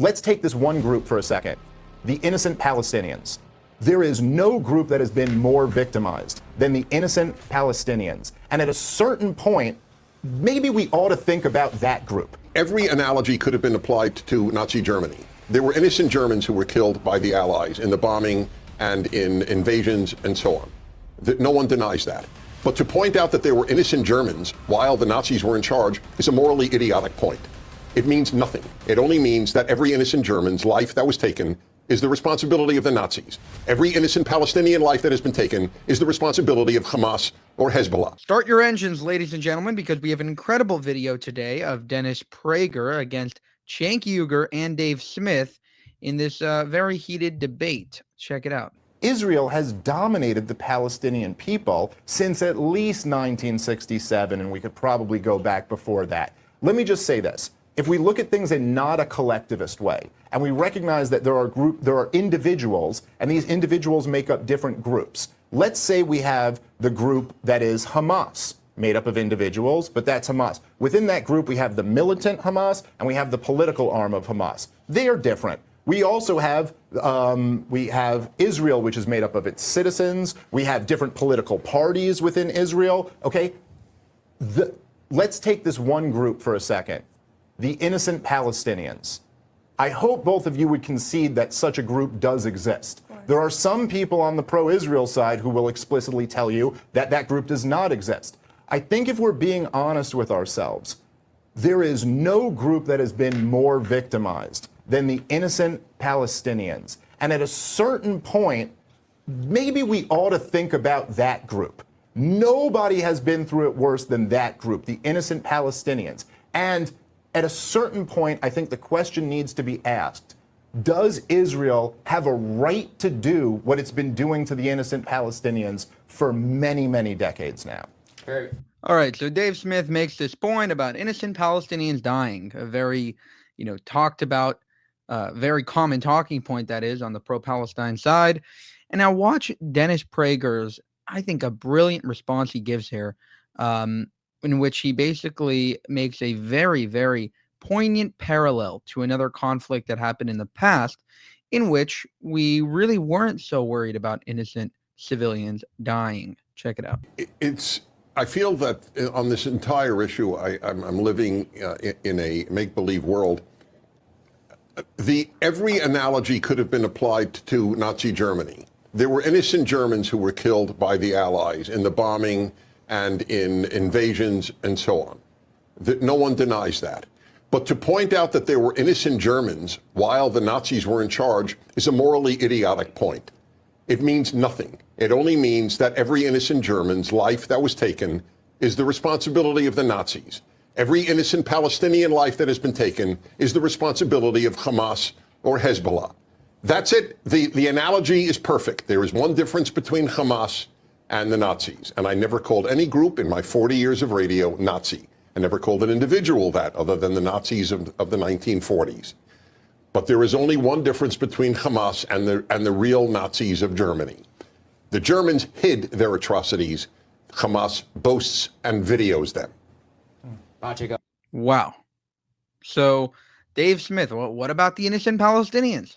Let's take this one group for a second, the innocent Palestinians. There is no group that has been more victimized than the innocent Palestinians. And at a certain point, maybe we ought to think about that group. Every analogy could have been applied to Nazi Germany. There were innocent Germans who were killed by the Allies in the bombing and in invasions and so on. No one denies that. But to point out that there were innocent Germans while the Nazis were in charge is a morally idiotic point. It means nothing. It only means that every innocent German's life that was taken is the responsibility of the Nazis. Every innocent Palestinian life that has been taken is the responsibility of Hamas or Hezbollah. Start your engines, ladies and gentlemen, because we have an incredible video today of Dennis Prager against Cenk Uygur and Dave Smith in this very heated debate. Check it out. Israel has dominated the Palestinian people since at least 1967, and we could probably go back before that. Let me just say this. If we look at things in not a collectivist way, and we recognize that there are individuals, and these individuals make up different groups. Let's say we have the group that is Hamas, made up of individuals, but that's Hamas. Within that group, we have the militant Hamas, and we have the political arm of Hamas. They are different. We also have Israel, which is made up of its citizens. We have different political parties within Israel. Okay, let's take this one group for a second, the innocent Palestinians. I hope both of you would concede that such a group does exist. There are some people on the pro-Israel side who will explicitly tell you that that group does not exist. I think if we're being honest with ourselves, there is no group that has been more victimized than the innocent Palestinians. And at a certain point, maybe we ought to think about that group. Nobody has been through it worse than that group, the innocent Palestinians. And at a certain point, I think the question needs to be asked, does Israel have a right to do what it's been doing to the innocent Palestinians for many, many decades now? All right, so Dave Smith makes this point about innocent Palestinians dying, a very, talked about, very common talking point that is on the pro-Palestine side. And now watch Dennis Prager's, I think, a brilliant response he gives here, in which he basically makes a very, very poignant parallel to another conflict that happened in the past, in which we really weren't so worried about innocent civilians dying. Check it out. I feel that on this entire issue, I'm living in a make-believe world. Every analogy could have been applied to Nazi Germany. There were innocent Germans who were killed by the Allies in the bombing and in invasions and so on. No one denies that. But to point out that there were innocent Germans while the Nazis were in charge is a morally idiotic point. It means nothing. It only means that every innocent German's life that was taken is the responsibility of the Nazis. Every innocent Palestinian life that has been taken is the responsibility of Hamas or Hezbollah. That's it. The analogy is perfect. There is one difference between Hamas and the Nazis. And I never called any group in my 40 years of radio Nazi. I never called an individual that other than the Nazis of the 1940s. But there is only one difference between Hamas and the real Nazis of Germany. The Germans hid their atrocities. Hamas boasts and videos them. Wow. So, Dave Smith, what about the innocent Palestinians?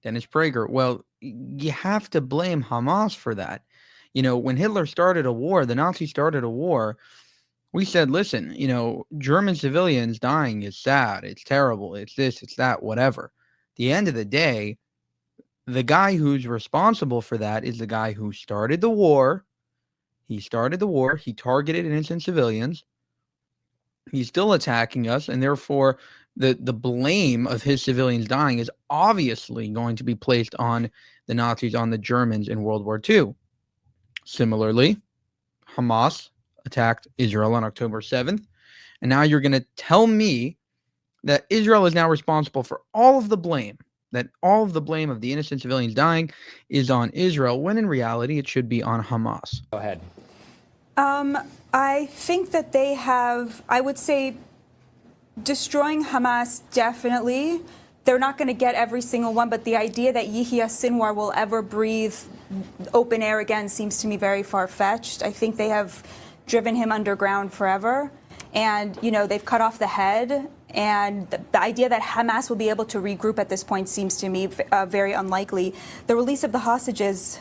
Dennis Prager, well, you have to blame Hamas for that. When Hitler started a war, the Nazis started a war, we said, listen, German civilians dying is sad. It's terrible. It's this, it's that, whatever. At the end of the day, the guy who's responsible for that is the guy who started the war. He started the war. He targeted innocent civilians. He's still attacking us, and therefore the blame of his civilians dying is obviously going to be placed on the Nazis, on the Germans in World War II. Similarly, Hamas attacked Israel on October 7th, and now you're going to tell me that Israel is now responsible for all of the blame, that all of the blame of the innocent civilians dying is on Israel, when in reality it should be on Hamas. Go ahead. I think that they have, I would say, destroying Hamas, definitely. They're not going to get every single one, but the idea that Yahya Sinwar will ever breathe open air again seems to me very far-fetched. I think they have driven him underground forever. And, they've cut off the head, And the idea that Hamas will be able to regroup at this point seems to me very unlikely. The release of the hostages,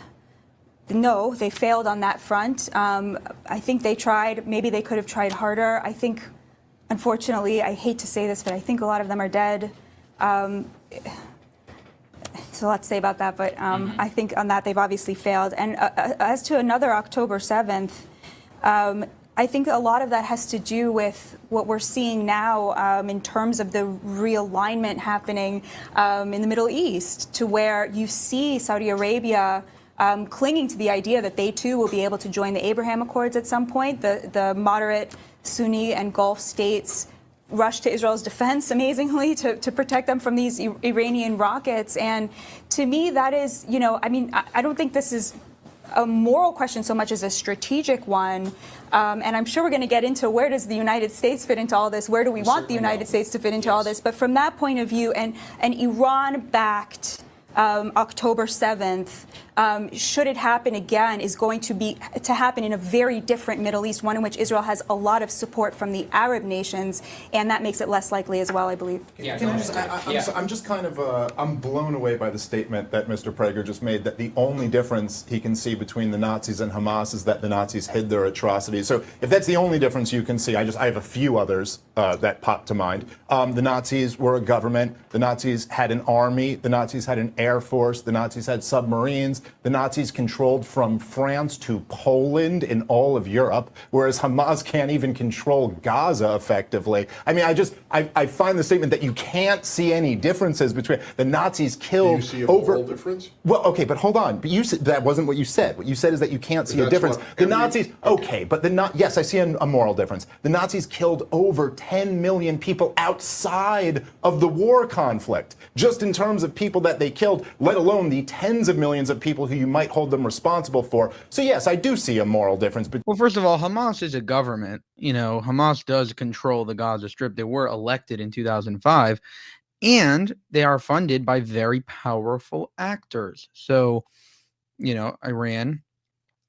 no, they failed on that front. I think they tried. Maybe they could have tried harder. I think, unfortunately, I hate to say this, but I think a lot of them are dead. It's a lot to say about that, but I think on that they've obviously failed. And as to another October 7th, I think a lot of that has to do with what we're seeing now in terms of the realignment happening in the Middle East, to where you see Saudi Arabia clinging to the idea that they too will be able to join the Abraham Accords at some point. The moderate Sunni and Gulf states rushed to Israel's defense, amazingly, to protect them from these Iranian rockets. And to me, that is, I mean, I don't think this is a moral question so much as a strategic one. And I'm sure we're going to get into where does the United States fit into all this? Where do we want the United States to fit into all this? But from that point of view, and an Iran-backed October 7th, should it happen again, is going to happen in a very different Middle East, one in which Israel has a lot of support from the Arab nations, and that makes it less likely as well, I believe. I'm just kind of I'm blown away by the statement that Mr. Prager just made, that the only difference he can see between the Nazis and Hamas is that the Nazis hid their atrocities. So if that's the only difference you can see, I have a few others that pop to mind. The Nazis were a government. The Nazis had an army. The Nazis had an air force. The Nazis had submarines. The Nazis controlled from France to Poland in all of Europe, whereas Hamas can't even control Gaza effectively. I mean, I find the statement that you can't see any differences between the Nazis killed. Do you see a moral difference? Well, okay, but hold on. But you said that wasn't what you said. What you said is that you can't see a difference. The Nazis, okay, but yes, I see a moral difference. The Nazis killed over 10 million people outside of the war conflict, just in terms of people that they killed, let alone the tens of millions of people who you might hold them responsible for. So yes, I do see a moral difference. Well, first of all, Hamas is a government. Hamas does control the Gaza Strip. They were elected in 2005, and they are funded by very powerful actors. So, Iran,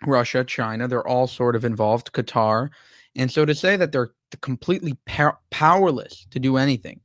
Russia, China, they're all sort of involved, Qatar. And so to say that they're completely powerless to do anything,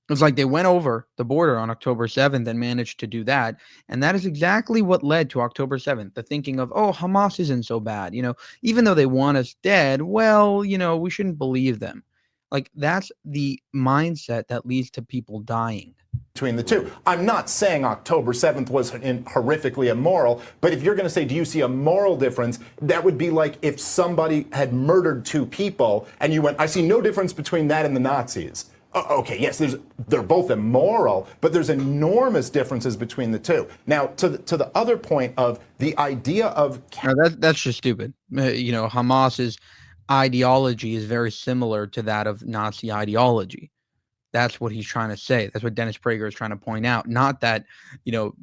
it's like they went over the border on October 7th and managed to do that. And that is exactly what led to October 7th, the thinking of, oh, Hamas isn't so bad. Even though they want us dead, well, we shouldn't believe them. Like, that's the mindset that leads to people dying. Between the two. I'm not saying October 7th was horrifically immoral, but if you're going to say, do you see a moral difference, that would be like if somebody had murdered two people and you went, I see no difference between that and the Nazis. Okay, yes, they're both immoral, but there's enormous differences between the two. Now, to the other point of the idea of... No, that's just stupid. Hamas's ideology is very similar to that of Nazi ideology. That's what he's trying to say. That's what Dennis Prager is trying to point out. Not that,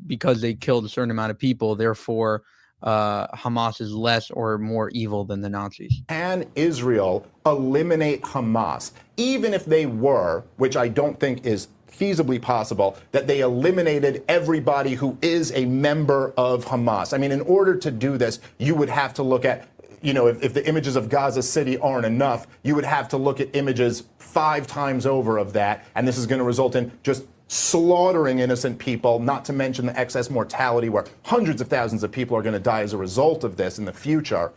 because they killed a certain amount of people, therefore Hamas is less or more evil than the Nazis. Can Israel eliminate Hamas, even if they were, which I don't think is feasibly possible, that they eliminated everybody who is a member of Hamas? I mean, in order to do this, you would have to look at, if the images of Gaza City aren't enough, you would have to look at images 5 times over of that, and this is going to result in just slaughtering innocent people, not to mention the excess mortality where hundreds of thousands of people are going to die as a result of this in the future.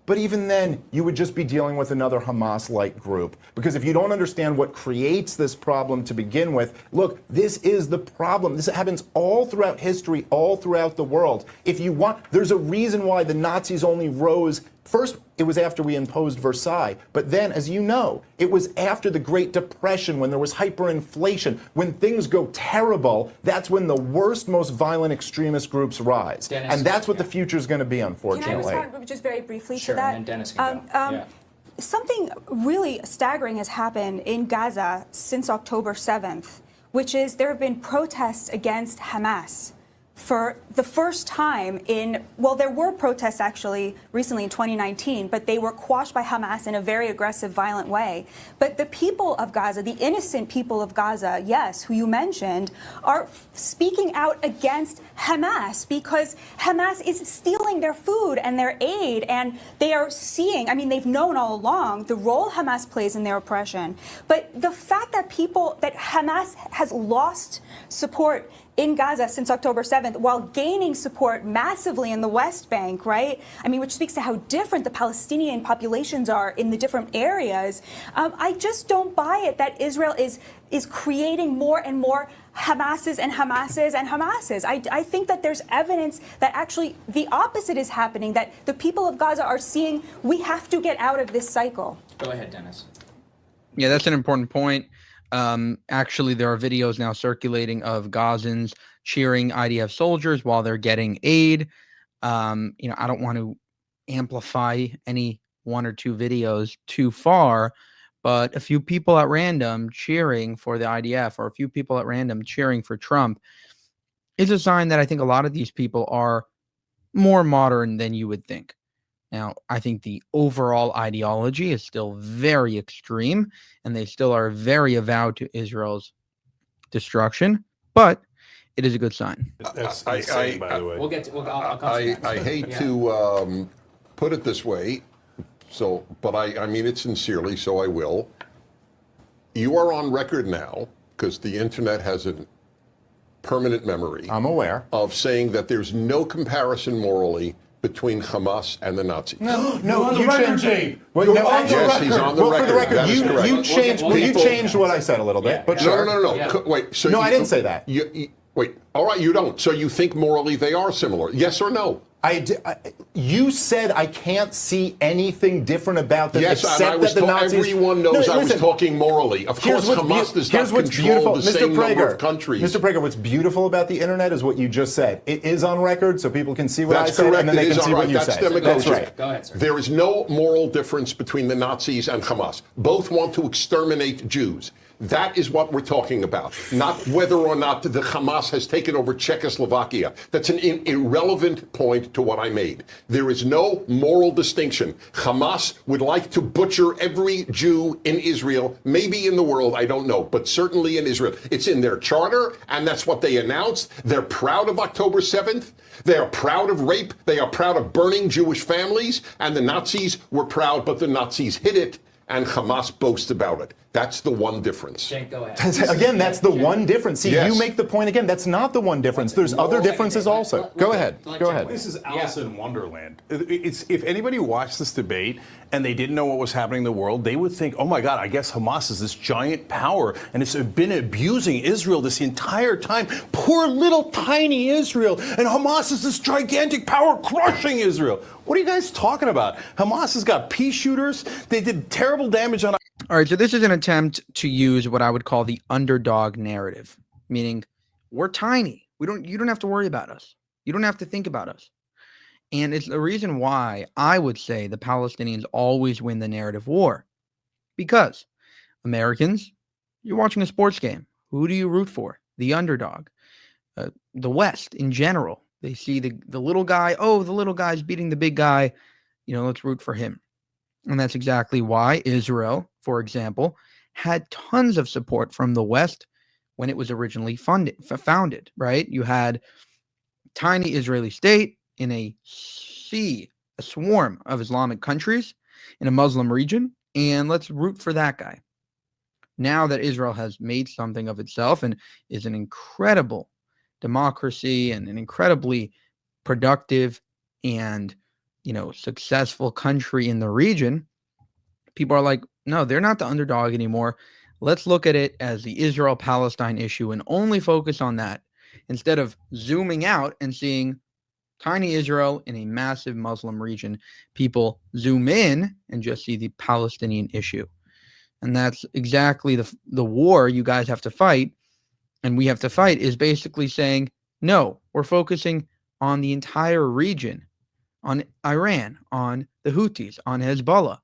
But even then, you would just be dealing with another Hamas-like group. Because if you don't understand what creates this problem to begin with, look, this is the problem. This happens all throughout history, all throughout the world. If you want, there's a reason why the Nazis only rose. First, it was after we imposed Versailles. But then, as you know, it was after the Great Depression, when there was hyperinflation. When things go terrible, that's when the worst, most violent extremist groups rise. Dennis, and that's what the future is going to be, unfortunately. Can I respond just very briefly Sure, to that? and then Dennis can go. Something really staggering has happened in Gaza since October 7th, which is there have been protests against Hamas for the first time there were protests actually recently in 2019, but they were quashed by Hamas in a very aggressive, violent way. But the people of Gaza, the innocent people of Gaza, yes, who you mentioned, are speaking out against Hamas because Hamas is stealing their food and their aid, and they are seeing, I mean, they've known all along the role Hamas plays in their oppression. But the fact that Hamas has lost support in Gaza since October 7th, while gaining support massively in the West Bank, right? I mean, which speaks to how different the Palestinian populations are in the different areas. I just don't buy it that Israel is creating more and more Hamases and Hamases and Hamases. I think that there's evidence that actually the opposite is happening, that the people of Gaza are seeing we have to get out of this cycle. Go ahead, Dennis. Yeah, that's an important point. Actually, there are videos now circulating of Gazans cheering IDF soldiers while they're getting aid. I don't want to amplify any one or two videos too far, but a few people at random cheering for the IDF or a few people at random cheering for Trump is a sign that I think a lot of these people are more modern than you would think. Now, I think the overall ideology is still very extreme, and they still are very avowed to Israel's destruction, but it is a good sign. That's insane, by the way. We'll get to. I'll come to that. I hate Yeah. to put it this way, but I mean it sincerely, so I will. You are on record now, because the internet has a permanent memory. I'm aware. Of saying that there's no comparison morally between Hamas and the Nazis. No, on the you record, changed. Dave. Wait, You're no, on the Yes, he's on the well, record. for the record, That is correct. you changed. We'll You get- changed what I said a little bit, Yeah. but No, sure. no. Yeah. Wait. So No, I didn't say that. Wait. All right, you don't. So you think morally they are similar? Yes or no? You said I can't see anything different about them Yes, except and I was that the Nazis. everyone knows No, I was listen, talking morally. Of course, Hamas does not control the same number of countries. Mr. Prager, what's beautiful about the internet is what you just said. It is on record, so people can see what That's I said, correct. and then they It is can see all what right. you That's said. demagogic. That's right. Go ahead, sir. There is no moral difference between the Nazis and Hamas. Both want to exterminate Jews. That is what we're talking about, not whether or not the Hamas has taken over Czechoslovakia. That's an irrelevant point to what I made. There is no moral distinction. Hamas would like to butcher every Jew in Israel, maybe in the world, I don't know, but certainly in Israel. It's in their charter, and that's what they announced. They're proud of October 7th. They are proud of rape. They are proud of burning Jewish families. And the Nazis were proud, but the Nazis hid it, and Hamas boasts about it. That's the one difference. Jake, go ahead. Again, that's the one difference. See, Yes. you make the point again. That's not the one difference. There's other differences also. Go ahead. Go ahead. This is Alice in Wonderland. It's, if anybody watched this debate and they didn't know what was happening in the world, they would think, oh my God, I guess Hamas is this giant power and it's been abusing Israel this entire time. Poor little tiny Israel. And Hamas is this gigantic power crushing Israel. What are you guys talking about? Hamas has got pea shooters. They did terrible damage on. All right, so this is an attempt to use what I would call the underdog narrative, meaning we're tiny. You don't have to worry about us. You don't have to think about us. And it's the reason why I would say the Palestinians always win the narrative war. Because Americans, you're watching a sports game. Who do you root for? The underdog. The West in general. They see the little guy. Oh, the little guy's beating the big guy. Let's root for him. And that's exactly why Israel, for example, had tons of support from the West when it was originally founded, right? You had tiny Israeli state in a swarm of Islamic countries in a Muslim region, and let's root for that guy. Now that Israel has made something of itself and is an incredible democracy and an incredibly productive and successful country in the region, people are like, no, they're not the underdog anymore. Let's look at it as the Israel-Palestine issue and only focus on that instead of zooming out and seeing tiny Israel in a massive Muslim region. People zoom in and just see the Palestinian issue. And that's exactly the war you guys have to fight. And we have to fight is basically saying, no, we're focusing on the entire region, on Iran, on the Houthis, on Hezbollah,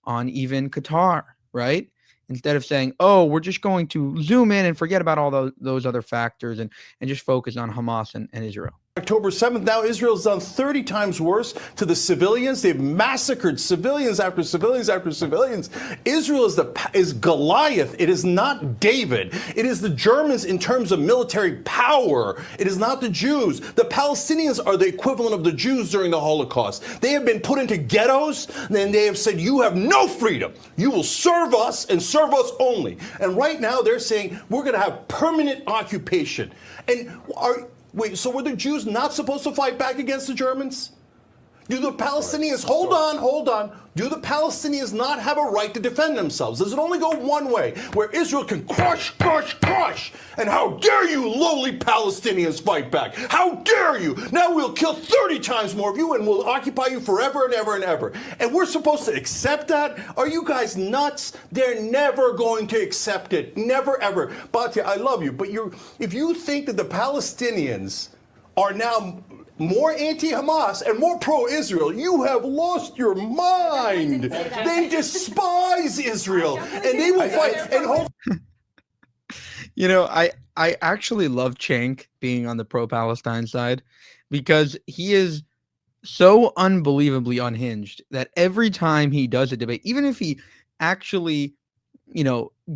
on even Qatar, right? instead of saying, oh, we're just going to zoom in and forget about all those other factors and just focus on Hamas and Israel. October 7th, now Israel's done 30 times worse to the civilians. They've massacred civilians after civilians after civilians. Israel is Goliath. It is not David. It is the Germans in terms of military power. It is not the Jews. The Palestinians are the equivalent of the Jews during the Holocaust. They have been put into ghettos, and they have said, you have no freedom. You will serve us and serve us only. And right now they're saying, we're going to have permanent occupation. And wait, so were the Jews not supposed to fight back against the Germans? Do the Palestinians, hold on, do the Palestinians not have a right to defend themselves? Does it only go one way, where Israel can crush? And how dare you lowly Palestinians fight back? How dare you? Now we'll kill 30 times more of you and we'll occupy you forever and ever and ever. And we're supposed to accept that? Are you guys nuts? They're never going to accept it. Never, ever. Batya, I love you, but if you think that the Palestinians are now more anti-Hamas and more pro-Israel, you have lost your mind. They despise Israel, and they will fight. You know, I actually love Cenk being on the pro-Palestine side because he is so unbelievably unhinged that every time he does a debate, even if he actually,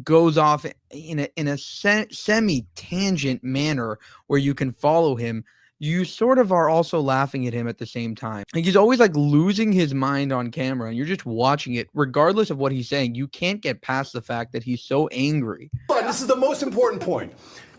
goes off in a semi-tangent manner where you can follow him, you sort of are also laughing at him at the same time. Like, he's always like losing his mind on camera, and you're just watching it. Regardless of what he's saying, you can't get past the fact that he's so angry. But this is the most important point.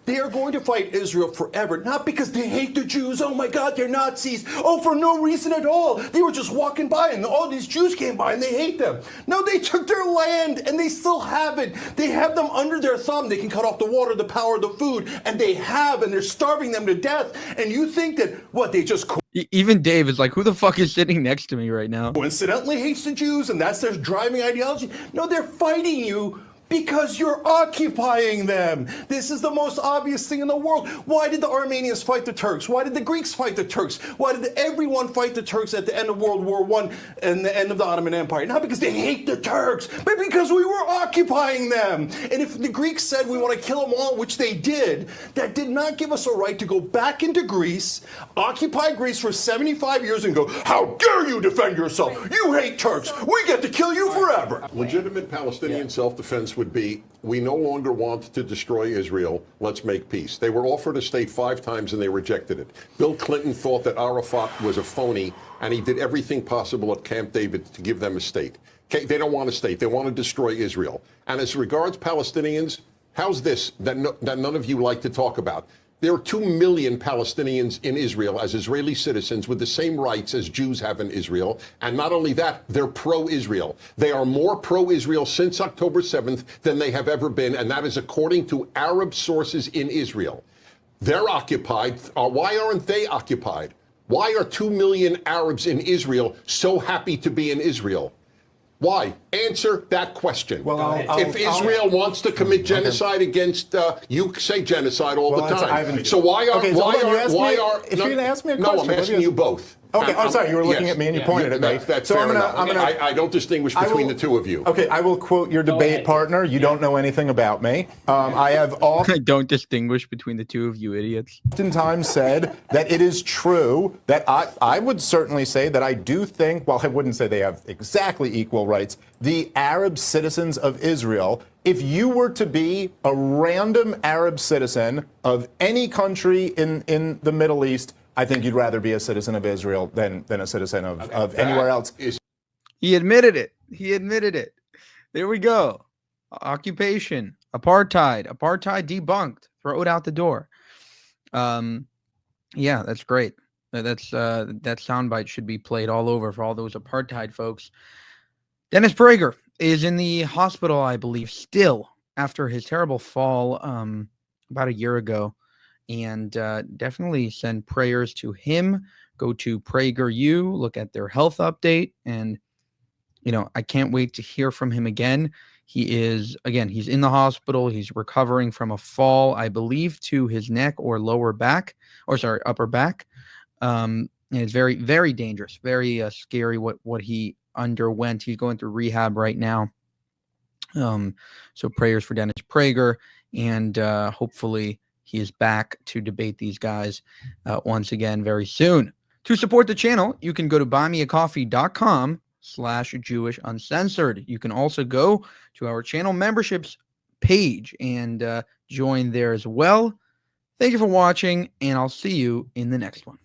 They are going to fight Israel forever, not because they hate the Jews. Oh my God, they're Nazis. Oh, for no reason at all. They were just walking by and all these Jews came by and they hate them. No, they took their land and they still have it. They have them under their thumb. They can cut off the water, the power, the food, and they're starving them to death. And you think that, they just even Dave is like, who the fuck is sitting next to me right now? coincidentally hates the Jews and that's their driving ideology? No, they're fighting you because you're occupying them. This is the most obvious thing in the world. Why did the Armenians fight the Turks? Why did the Greeks fight the Turks? Why did everyone fight the Turks at the end of World War I and the end of the Ottoman Empire? Not because they hate the Turks, but because we were occupying them. And if the Greeks said we want to kill them all, which they did, that did not give us a right to go back into Greece, occupy Greece for 75 years and go, how dare you defend yourself? You hate Turks. We get to kill you forever. Legitimate Palestinian self-defense would be, we no longer want to destroy Israel, let's make peace. They were offered a state 5 times and they rejected it. Bill Clinton thought that Arafat was a phony and he did everything possible at Camp David to give them a state. Okay, they don't want a state, they want to destroy Israel. And as regards Palestinians, how's this that none of you like to talk about? There are 2 million Palestinians in Israel as Israeli citizens with the same rights as Jews have in Israel. And not only that, they're pro-Israel. They are more pro-Israel since October 7th than they have ever been. And that is according to Arab sources in Israel. They're occupied. Why aren't they occupied? Why are 2 million Arabs in Israel so happy to be in Israel? Why? Answer that question. Well, if Israel wants to commit genocide against, you say genocide all the time. So why are, if you're going to ask me a question, no, I'm asking you both. Okay, I'm sorry, you were looking at me and you pointed at me. That's fair enough. I don't distinguish between the two of you. Okay, I will quote your debate partner. You don't know anything about me. I don't distinguish between the two of you idiots. Oftentimes said that it is true that I would certainly say that I do think, while I wouldn't say they have exactly equal rights, the Arab citizens of Israel, if you were to be a random Arab citizen of any country in the Middle East, I think you'd rather be a citizen of Israel than a citizen of anywhere else. He admitted it. There we go. Occupation, apartheid debunked. Throw it out the door. Yeah, that's great. That soundbite should be played all over for all those apartheid folks. Dennis Prager is in the hospital, I believe, still after his terrible fall about a year ago. And definitely send prayers to him. Go to PragerU, look at their health update. And, I can't wait to hear from him again. He's in the hospital. He's recovering from a fall, I believe, to his neck or upper back. And it's very, very dangerous, very scary what he underwent. He's going through rehab right now. So prayers for Dennis Prager, and hopefully he is back to debate these guys once again very soon. To support the channel, you can go to buymeacoffee.com/Jewish Uncensored. You can also go to our channel memberships page and join there as well. Thank you for watching, and I'll see you in the next one.